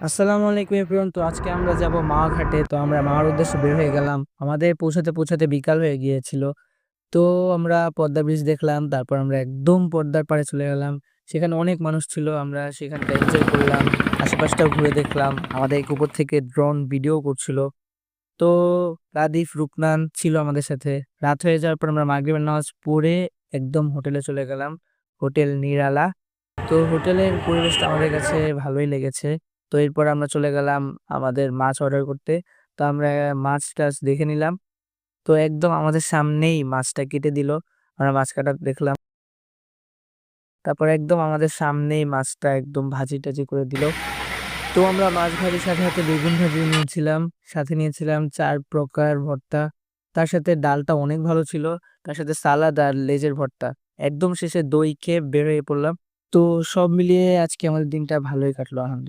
আসসালামু আলাইকুম এভরিওয়ান। তো আজকে আমরা যাব মাওয়া ঘাটে। তো আমরা মাওয়ার উদ্দেশ্যে বের হয়ে গেলাম। আমাদের পৌঁছাতে বিকাল হয়ে গিয়েছিল। তো আমরা পদ্মা ব্রিজ দেখলাম। তারপর আমরা একদম পদ্মার পাড়ে চলে গেলাম। সেখানে অনেক মানুষ ছিল। আমরা সেখানটা এনজয় করলাম। আশেপাশটাও ঘুরে দেখলাম। আমাদের উপর থেকে ড্রোন ভিডিও করছিল। তো রাদিফ, রুকনান ছিল আমাদের সাথে। রাত হয়ে যাওয়ার পর আমরা মাগরিবের নামাজ পড়ে একদম হোটেলে চলে গেলাম। হোটেল নিরালা। তো হোটেলের পরিবেশটা আমাদের কাছে ভালোই লেগেছে। তো এরপর আমরা চলে গেলাম আমাদের মাছ অর্ডার করতে। তো আমরা মাছ-টাছ দেখে নিলাম। তো একদম আমাদের সামনেই মাছটা কেটে দিল। আমরা মাছ কাটা দেখলাম। তারপর একদম আমাদের সামনেই মাছটা একদম ভাজি-টাজি করে দিল। তো আমরা মাছ ভাজির সাথে বেগুন ভাজিও নিয়েছিলাম। সাথে নিয়েছিলাম ৪ প্রকার ভর্তা। তার সাথে ডালটা অনেক ভালো ছিল। তার সাথে সালাদ আর লেজের ভর্তা। একদম শেষে দই খেয়ে বের হয়ে পড়লাম। তো সব মিলিয়ে আজকে আমাদের দিনটা ভালোই কাটলো